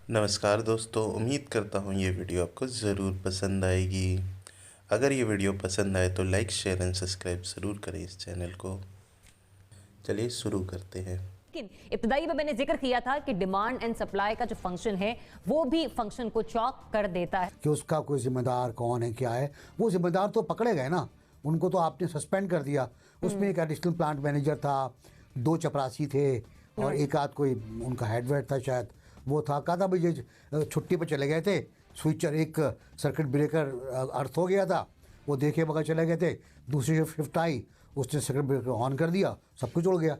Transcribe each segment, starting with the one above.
नमस्कार दोस्तों, उम्मीद करता हूँ ये वीडियो आपको ज़रूर पसंद आएगी। अगर ये वीडियो पसंद आए तो लाइक शेयर एंड सब्सक्राइब ज़रूर करें इस चैनल को। चलिए शुरू करते हैं। लेकिन इब्तदाई में मैंने जिक्र किया था कि डिमांड एंड सप्लाई का जो फंक्शन है वो भी फंक्शन को चौक कर देता है कि उसका कोई जिम्मेदार कौन है, क्या है। वो जिम्मेदार तो पकड़े गए ना, उनको तो आपने सस्पेंड कर दिया। उसमें एक एडिशनल प्लांट मैनेजर था, 2 चपरासी थे और एक आध कोई उनका हेडवेट था शायद, वो था। कहा था भाई ये छुट्टी पर चले गए थे, स्विचर एक सर्किट ब्रेकर अर्थ हो गया था, वो देखे बगैर चले गए थे। दूसरी शिफ्ट आई, उसने सर्किट ब्रेकर ऑन कर दिया, सब कुछ उड़ गया।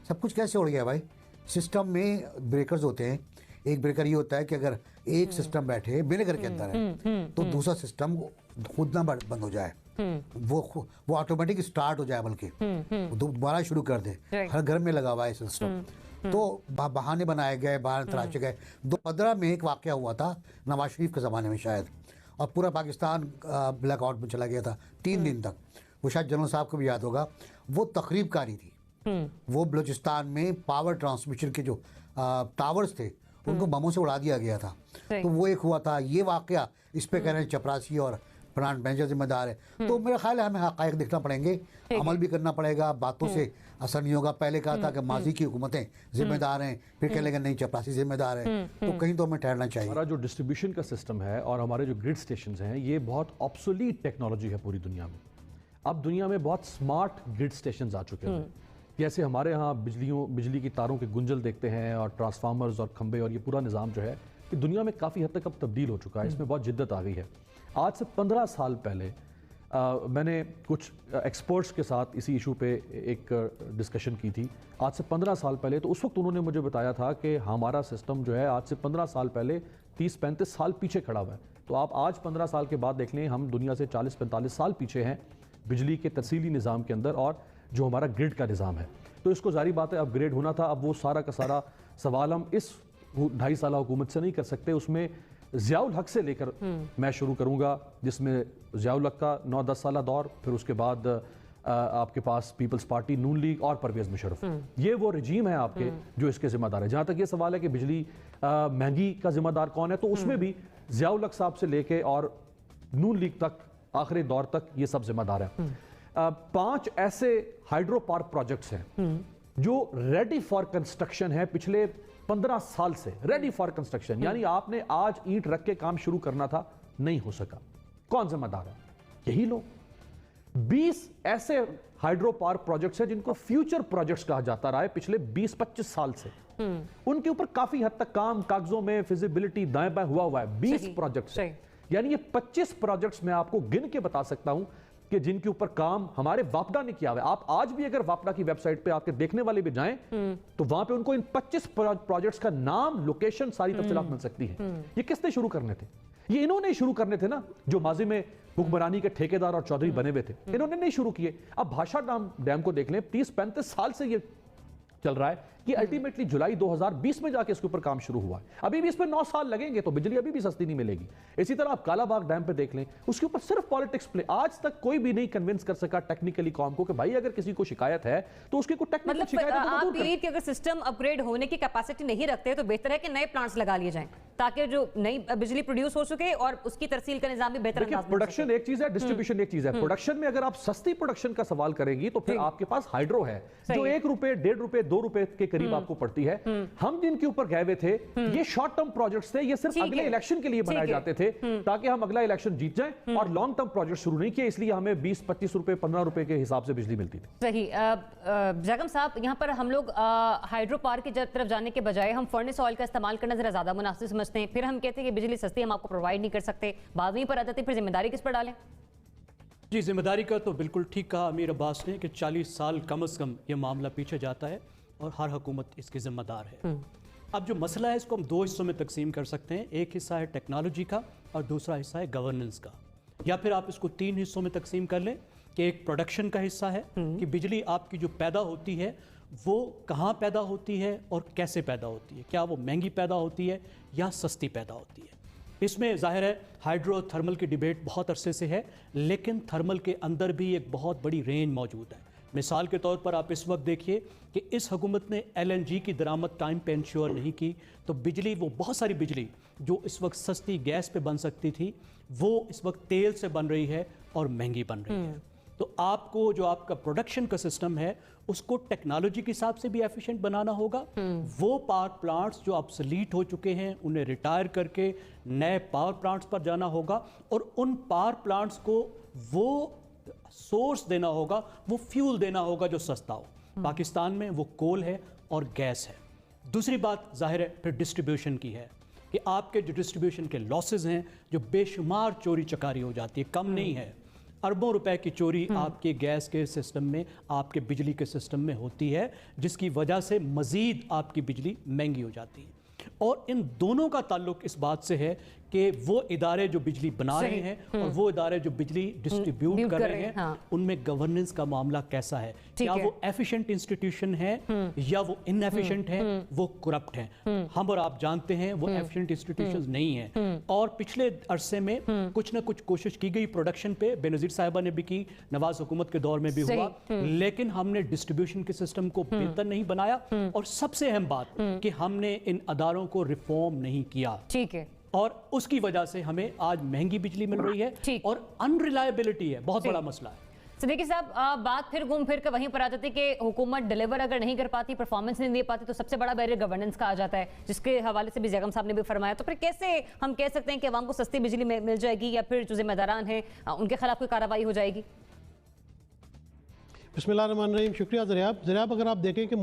सब कुछ कैसे उड़ गया भाई? सिस्टम में ब्रेकर्स होते हैं। एक ब्रेकर ये होता है कि अगर एक सिस्टम बैठे विनेगर के अंदर है तो दूसरा सिस्टम खुद ना बंद हो जाए, वो ऑटोमेटिक स्टार्ट हो जाए, बल्कि दोबारा शुरू कर दे। हर घर में लगा हुआ है सिस्टम। तो बहाने बनाए गए, बहाने तराशे गए। 2015 में एक वाकया हुआ था, नवाज शरीफ के ज़माने में शायद, और पूरा पाकिस्तान ब्लैकआउट में चला गया था 3 दिन तक। वो शायद जनरल साहब को भी याद होगा। वो तकरीबकारी थी। वो बलूचिस्तान में पावर ट्रांसमिशन के जो टावर्स थे उनको बमों से उड़ा दिया गया था। तो वो एक हुआ था। ये वाकया, इस पे कह रहे हैं चपरासी और प्लांट मैनेजर जिम्मेदार है। तो मेरा ख्याल है हमें हक़ाइक़ देखना पड़ेंगे, अमल भी करना पड़ेगा। बातों से असर नहीं होगा। पहले कहा था कि माजी की हुकूमतें जिम्मेदार हैं, फिर कह लेंगे नहीं चपरासी जिम्मेदार है। तो कहीं तो हमें ठहरना चाहिए। हमारा जो डिस्ट्रीब्यूशन का सिस्टम है और हमारे जो ग्रिड स्टेशन हैं, ये बहुत ऑब्सोलीट टेक्नोलॉजी है पूरी दुनिया में। अब दुनिया में बहुत स्मार्ट ग्रिड स्टेशन आ चुके हैं। जैसे हमारे यहाँ बिजली की तारों के गुंजल देखते हैं और ट्रांसफार्मर्स और खंबे, और ये पूरा निज़ाम जो है कि दुनिया में काफ़ी हद तक अब तब्दील हो चुका है। इसमें बहुत जिद्दत आ गई है। आज से 15 साल पहले मैंने कुछ एक्सपर्ट्स के साथ इसी इशू पे एक डिस्कशन की थी। आज से 15 साल पहले, तो उस वक्त उन्होंने मुझे बताया था कि हमारा सिस्टम जो है आज से 15 साल पहले 30-35 साल पीछे खड़ा हुआ है। तो आप आज 15 साल के बाद देख लें, हम दुनिया से 40-45 साल पीछे हैं बिजली के तरसीली निज़ाम के अंदर, और जो हमारा ग्रिड का निज़ाम है। तो इसको जारी बात है अपग्रेड होना था। अब वो सारा का सारा सवाल हम इस 2.5 साल हुकूमत से नहीं कर सकते। उसमें ज़ियाउल हक से लेकर मैं शुरू करूंगा, जिसमें ज़ियाउल हक का 9-10 साल दौर, फिर उसके बाद आपके पास पीपल्स पार्टी, नून लीग और परवेज़ मुशर्रफ। ये वो रजीम है आपके जो इसके ज़िम्मेदार है। जहाँ तक ये सवाल है कि बिजली महंगी का ज़िम्मेदार कौन है, तो उसमें भी ज़ियाउल हक साहब से लेके और नून लीग तक, आखिरी दौर तक ये सब ज़िम्मेदार है। 5 ऐसे हाइड्रो पावर प्रोजेक्ट्स हैं जो रेडी फॉर कंस्ट्रक्शन है, पिछले 15 साल से रेडी फॉर कंस्ट्रक्शन। यानी आपने आज ईंट रख के काम शुरू करना था, नहीं हो सका। कौन जिम्मेदार है? यही लोग। 20 ऐसे हाइड्रो पावर प्रोजेक्ट्स हैं जिनको फ्यूचर प्रोजेक्ट्स कहा जाता रहा है पिछले 20-25 साल से। उनके ऊपर काफी हद तक काम कागजों में फिजिबिलिटी दाएं बाएं हुआ है। 20 प्रोजेक्ट्स, यानी ये 25 प्रोजेक्ट्स मैं आपको गिन के बता सकता हूं कि जिनके ऊपर काम हमारे वापडा ने किया हुआ है। आप आज भी अगर वापडा की वेबसाइट पे आपके देखने वाले भी जाएं तो वहां पे उनको इन 25 प्रोजेक्ट्स का नाम, लोकेशन, सारी तफसीलात मिल सकती है। ये किसने शुरू करने थे? ये इन्होंने शुरू करने थे ना, जो माजी में हुक्मरानी के ठेकेदार और चौधरी बने हुए थे। इन्होंने नहीं शुरू किए। अब भाषा डैम को देख लें, 30-35 साल से ये चल रहा है कि अल्टीमेटली जुलाई 2020 में जाके इसके ऊपर काम शुरू हुआ है। अभी भी इस पर 9 साल लगेंगे, तो बिजली अभी भी सस्ती नहीं मिलेगी। इसी तरह आप कालाबाग डैम पे देख लें, उसके ऊपर सिर्फ पॉलिटिक्स प्ले। आज तक कोई भी नहीं कन्विंस कर सका टेक्निकली कॉम को कि भाई अगर किसी को शिकायत है तो उसकी कोई टेक्निकल शिकायत है तो आप ये कि अगर सिस्टम अपग्रेड होने की कैपेसिटी नहीं रखते तो बेहतर है कि नए प्लांट्स लगा लिए जाएं, ताकि जो नई बिजली प्रोड्यूस हो सके और उसकी तरसील का निजाम भी बेहतर अंदाज में। प्रोडक्शन एक चीज है, डिस्ट्रीब्यूशन एक चीज है। प्रोडक्शन में अगर आप सस्ती प्रोडक्शन का सवाल करेंगी तो फिर आपके पास हाइड्रो है जो 1 रुपए, 1.5 रुपए, 2 रुपए के करीब आपको पड़ती है। हम जिनके ऊपर गए हुए थे, ये शॉर्ट टर्म प्रोजेक्ट्स थे। ये सिर्फ अगले इलेक्शन के लिए बनाए जाते थे ताकि हम अगला इलेक्शन जीत जाएं, और लॉन्ग टर्म प्रोजेक्ट शुरू नहीं किए। इसलिए हमें 20-25 रुपए, 15 रुपए के हिसाब से बिजली मिलती थी। सही। जगम साहब, यहाँ पर हम लोग हाइड्रो पावर की तरफ जाने के बजाय हम फर्नेस ऑयल का इस्तेमाल करना जरा ज्यादा मुनासिब समझते हैं। फिर हम कहते हैं कि बिजली सस्ती हम आपको प्रोवाइड नहीं कर सकते। बात वहीं पर आ जाती है, फिर जिम्मेदारी किस पर डालें? जी, जिम्मेदारी का तो बिल्कुल ठीक कहा अमीर अब्बास ने कि 40 साल कम से कम ये मामला पीछे जाता है और हर हुकूमत इसकी जिम्मेदार है। अब जो मसला है इसको हम 2 हिस्सों में तकसीम कर सकते हैं। एक हिस्सा है टेक्नोलॉजी का और दूसरा हिस्सा है गवर्नेंस का, या फिर आप इसको 3 हिस्सों में तकसीम कर लें कि एक प्रोडक्शन का हिस्सा है कि बिजली आपकी जो पैदा होती है वो कहाँ पैदा होती है और कैसे पैदा होती है। क्या वो महंगी पैदा होती है या सस्ती पैदा होती है। इसमें ज़ाहिर है हाइड्रो थर्मल की डिबेट बहुत अरसे से है, लेकिन थर्मल के अंदर भी एक बहुत बड़ी रेंज मौजूद है। مثال کے طور پر آپ اس وقت دیکھیے کہ اس حکومت نے LNG کی درآمد ٹائم پہ انشور نہیں کی تو بجلی، وہ بہت ساری بجلی جو اس وقت سستی گیس پہ بن سکتی تھی وہ اس وقت تیل سے بن رہی ہے اور مہنگی بن رہی ہے۔ تو آپ کو جو آپ کا پروڈکشن کا سسٹم ہے اس کو ٹیکنالوجی کے حساب سے بھی ایفیشینٹ بنانا ہوگا۔ وہ پاور پلانٹس جو آبسلیٹ ہو چکے ہیں انہیں ریٹائر کر کے نئے پاور پلانٹس پر جانا ہوگا، اور ان پاور پلانٹس کو وہ سورس دینا ہوگا، وہ فیول دینا ہوگا جو سستا ہو۔ پاکستان میں وہ کول ہے اور گیس ہے۔ دوسری بات ظاہر ہے پھر ڈسٹریبیوشن کی ہے کہ آپ کے جو ڈسٹریبیوشن کے لاسز ہیں، جو بے شمار چوری چکاری ہو جاتی ہے، کم نہیں ہے، اربوں روپے کی چوری آپ کے گیس کے سسٹم میں، آپ کے بجلی کے سسٹم میں ہوتی ہے، جس کی وجہ سے مزید آپ کی بجلی مہنگی ہو جاتی ہے۔ اور ان دونوں کا تعلق اس بات سے ہے کہ وہ ادارے جو بجلی بنا رہے ہیں اور وہ ادارے جو بجلی ڈسٹریبیوٹ کر رہے ہیں ان میں گورننس کا معاملہ کیسا ہے، کیا وہ ایفیشنٹ انسٹیٹیوشن ہے یا وہ ان ایفیشنٹ ہے، وہ کرپٹ ہیں۔ ہم اور آپ جانتے ہیں وہ ایفیشنٹ انسٹیٹیوشنز نہیں ہیں، اور پچھلے عرصے میں کچھ نہ کچھ کوشش کی گئی پروڈکشن پہ، بینظیر صاحبہ نے بھی کی، نواز حکومت کے دور میں بھی ہوا، لیکن ہم نے ڈسٹریبیوشن کے سسٹم کو بہتر نہیں بنایا، اور سب سے اہم بات کہ ہم نے ان اداروں کو ریفارم نہیں کیا، ٹھیک ہے، اور اس کی وجہ سے ہمیں آج مہنگی بجلی مل رہی ہے اور انریلائبلٹی ہے، بہت بڑا مسئلہ ہے۔ صدیقی صاحب، بات پھر گھوم پھر کے وہیں پر آ جاتی کہ حکومت ڈیلیور اگر نہیں کر پاتی، پرفارمنس نہیں دے پاتی، تو سب سے بڑا بیریئر گورننس کا آ جاتا ہے، جس کے حوالے سے بھی زیغم صاحب نے بھی فرمایا۔ تو پھر کیسے ہم کہہ سکتے ہیں کہ عوام کو سستی بجلی مل جائے گی، یا پھر جو ذمہ داران ہیں ان کے خلاف کوئی کارروائی ہو جائے گی؟ بسم اللہ الرحمن الرحیم، شکریہ جناب۔ اگر آپ دیکھیں کہ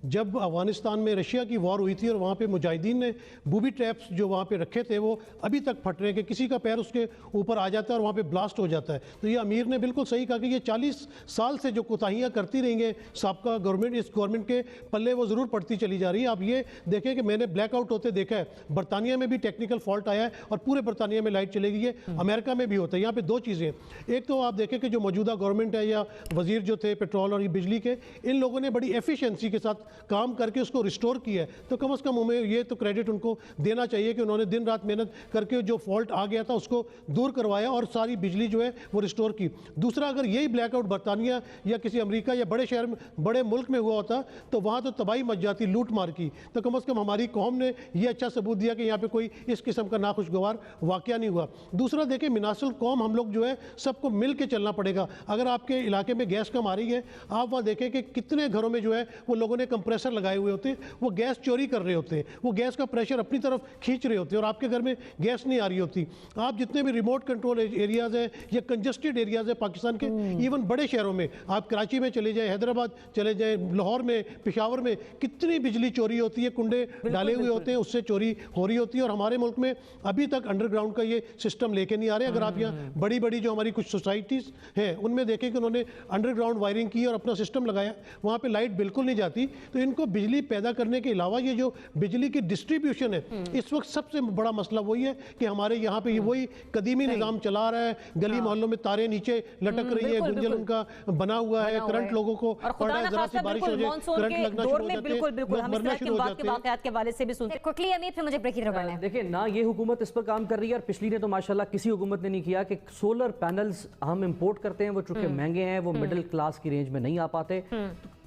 جب افغانستان میں رشیا کی وار ہوئی تھی اور وہاں پہ مجاہدین نے بوبی ٹریپس جو وہاں پہ رکھے تھے وہ ابھی تک پھٹ رہے ہیں کہ کسی کا پیر اس کے اوپر آ جاتا ہے اور وہاں پہ بلاسٹ ہو جاتا ہے۔ تو یہ امیر نے بالکل صحیح کہا کہ یہ 40 سال سے جو کوتاہیاں کرتی رہیں گے سابقہ گورنمنٹ، اس گورنمنٹ کے پلے وہ ضرور پڑتی چلی جا رہی ہے۔ آپ یہ دیکھیں کہ میں نے بلیک آؤٹ ہوتے دیکھا ہے، برطانیہ میں بھی ٹیکنیکل فالٹ آیا ہے اور پورے برطانیہ میں لائٹ چلے گئی ہے، امریکہ میں بھی ہوتا ہے۔ یہاں پہ دو چیزیں ہیں، ایک تو آپ دیکھیں کہ جو موجودہ گورنمنٹ ہے یا وزیر جو تھے پیٹرول اور بجلی کے، ان لوگوں نے بڑی ایفیشنسی کے ساتھ کام کر کے اس کو ریسٹور کیا ہے، تو کم از کم ہمیں یہ تو کریڈٹ ان کو دینا چاہیے کہ انہوں نے دن رات محنت کر کے جو فالٹ آ گیا تھا اس کو دور کروایا اور ساری بجلی جو ہے وہ ریسٹور کی۔ دوسرا، اگر یہی بلیک آؤٹ برطانیہ یا کسی امریکہ یا بڑے شہر میں، بڑے ملک میں ہوا ہوتا تو وہاں تو تباہی مچ جاتی، لوٹ مار کی۔ تو کم از کم ہماری قوم نے یہ اچھا ثبوت دیا کہ یہاں پہ کوئی اس قسم کا ناخوشگوار واقعہ نہیں ہوا۔ دوسرا دیکھیں، مناسل قوم ہم لوگ جو ہے سب کو مل کے چلنا پڑے گا۔ اگر آپ کے علاقے میں گیس کم آ رہی ہے، آپ وہاں دیکھیں کہ کتنے گھروں میں جو ہے وہ لوگوں نے کمپریسر لگائے ہوئے ہوتے ہیں، وہ گیس چوری کر رہے ہوتے ہیں، وہ گیس کا پریشر اپنی طرف کھینچ رہے ہوتے ہیں اور آپ کے گھر میں گیس نہیں آ رہی ہوتی۔ آپ جتنے بھی ریموٹ کنٹرول ایریاز ہیں یا کنجسٹڈ ایریاز ہیں پاکستان کے، ایون بڑے شہروں میں، آپ کراچی میں چلے جائیں، حیدرآباد چلے جائیں، لاہور میں، پشاور میں، کتنی بجلی چوری ہوتی ہے، کنڈے ڈالے ہوئے ہوتے ہیں، اس سے چوری ہو رہی ہوتی ہے۔ اور ہمارے ملک میں ابھی تک انڈر گراؤنڈ کا یہ سسٹم لے کے نہیں آ رہے۔ اگر آپ یہاں بڑی بڑی جو ہماری کچھ سوسائٹیز ہیں ان میں دیکھیں کہ انہوں نے انڈر گراؤنڈ وائرنگ کی اور اپنا سسٹم لگایا، وہاں پہ لائٹ بالکل نہیں جاتی۔ تو ان کو بجلی پیدا کرنے کے علاوہ یہ جو بجلی کی ڈسٹریبیوشن ہے، اس وقت سب سے بڑا مسئلہ وہی ہے کہ ہمارے یہاں پہ وہی قدیمی نظام چلا رہا ہے، گلی محلوں میں تاریں نیچے لٹک رہی ہے، گنجل ان کا بنا ہوا ہے، کرنٹ لوگوں کو پڑا ہے، ذرا سی بارش ہو جائے کرنٹ لگنا شروع ہو جاتے ہیں، لوگ مرنا شروع ہو جاتے ہیں۔ واقعات کے حوالے سے بھی سنتے ہیں۔ کوئکلی امیر، پھر مجھے بریک کی طرف آنا ہے۔ دیکھیں نا، یہ حکومت اس پر کام کر رہی ہے اور پچھلی نے تو ماشاءاللہ کسی حکومت نے نہیں کیا کہ سولر پینلز ہم امپورٹ کرتے ہیں، وہ چونکہ مہنگے ہیں، وہ مڈل کلاس کی رینج میں نہیں آ پاتے۔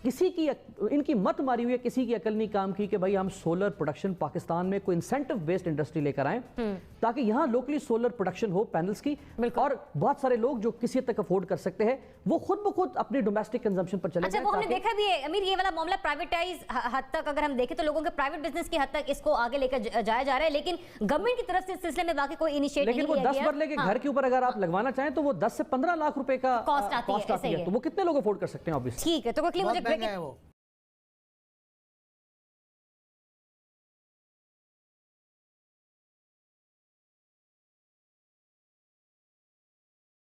کسی کی ان کی مت ماری ہوئی ہے، کسی کی عقل نہیں کام کی کہ بھائی ہم سولر پروڈکشن پاکستان میں کوئی انسینٹو بیسڈ انڈسٹری لے کر آئیں تاکہ یہاں لوکلی سولر پروڈکشن ہو پینلز کی، اور بہت سارے لوگ جو کسی حد تک افورڈ کر سکتے ہیں وہ خود بخود اپنی ڈومیسٹک کنزمپشن پر چلے جائیں۔ اچھا، وہ ہم نے دیکھا بھی ہے امیر، یہ والا معاملہ پرائیویٹائز حد تک اگر ہم دیکھیں تو لوگوں کے پرائیویٹ بزنس کی حد تک اس کو آگے لے کر جایا جا رہا ہے، لیکن گورنمنٹ کی طرف سے اس سلسلے میں باقی کوئی انیشیٹو نہیں لیا گیا۔ لیکن وہ 10 مرلے کے گھر کے اوپر اگر آپ لگوانا چاہیں تو وہ 10 سے 15 لاکھ روپے کا کاسٹ آتی ہے، تو وہ کتنے لوگ افورڈ کر سکتے ہیں؟ ٹھیک ہے، تو کوئکلی مجھے بریک